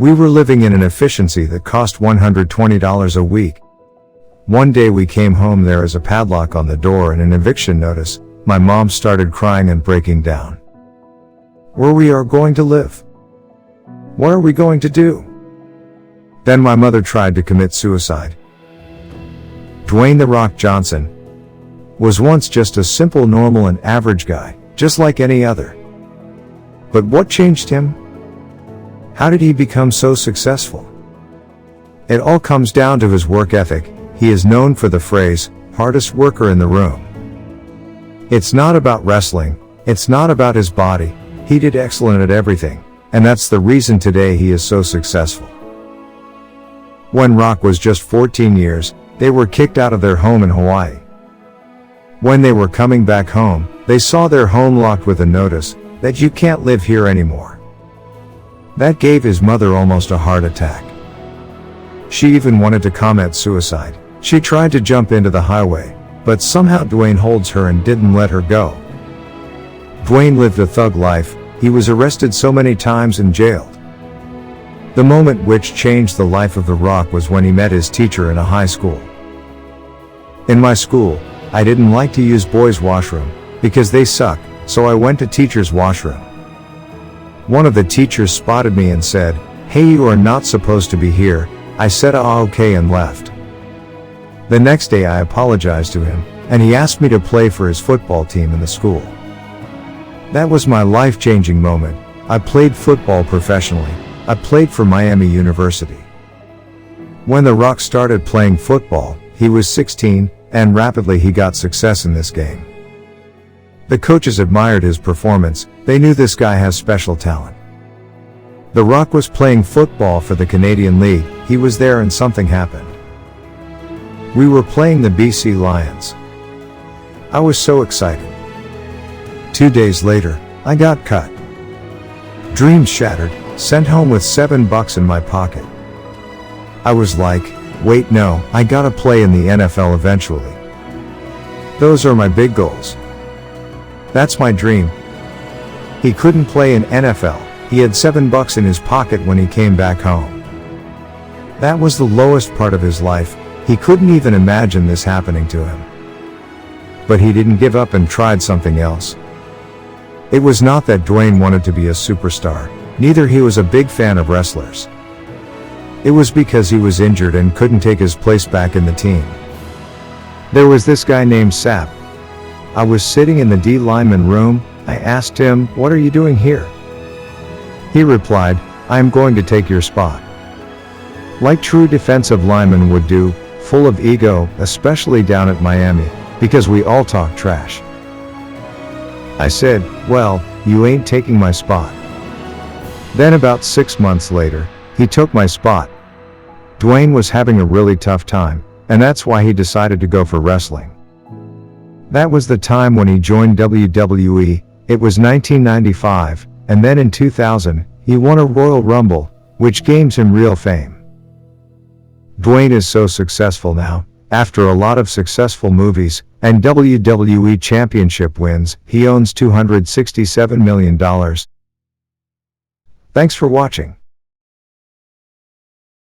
We were living in an efficiency that cost $120 a week. One day we came home, there is a padlock on the door and an eviction notice. My mom started crying and breaking down. Where we are going to live? What are we going to do? Then my mother tried to commit suicide. Dwyane "The Rock" Johnson was once just a simple, normal and average guy, just like any other. But what changed him? How did he become so successful? It all comes down to his work ethic. He is known for the phrase, hardest worker in the room. It's not about wrestling, it's not about his body, he did excellent at everything, and that's the reason today he is so successful. When Rock was just 14 years, they were kicked out of their home in Hawaii. When they were coming back home, they saw their home locked with a notice that you can't live here anymore. That gave his mother almost a heart attack. She even wanted to commit suicide. She tried to jump into the highway, but somehow Dwyane holds her and didn't let her go. Dwyane lived a thug life. He was arrested so many times and jailed. The moment which changed the life of The Rock was when he met his teacher in a high school. In my school, I didn't like to use boys' washroom, because they suck, so I went to teacher's washroom. One of the teachers spotted me and said, "Hey, you are not supposed to be here." I said okay and left. The next day I apologized to him, and he asked me to play for his football team in the school. That was my life-changing moment. I played football professionally. I played for Miami University. When The Rock started playing football, he was 16, and rapidly he got success in this game. The coaches admired his performance. They knew this guy has special talent. The Rock was playing football for the Canadian League. He was there and something happened. We were playing the BC Lions. I was so excited. 2 days later, I got cut. Dreams shattered, sent home with $7 in my pocket. I was like, wait, no, I gotta play in the NFL eventually. Those are my big goals. That's my dream. He couldn't play in NFL. He had $7 in his pocket when he came back home. That was the lowest part of his life. He couldn't even imagine this happening to him. But he didn't give up and tried something else. It was not that Dwyane wanted to be a superstar, neither he was a big fan of wrestlers. It was because he was injured and couldn't take his place back in the team. There was this guy named Sap. I was sitting in the D lineman room. I asked him, "What are you doing here?" He replied, "I am going to take your spot." Like true defensive linemen would do, full of ego, especially down at Miami, because we all talk trash. I said, "Well, you ain't taking my spot." Then about 6 months later, he took my spot. Dwyane was having a really tough time, and that's why he decided to go for wrestling. That was the time when he joined WWE. It was 1995, and then in 2000, he won a Royal Rumble, which gains him real fame. Dwyane is so successful now. After a lot of successful movies and WWE Championship wins, he owns $267 million. Thanks for watching.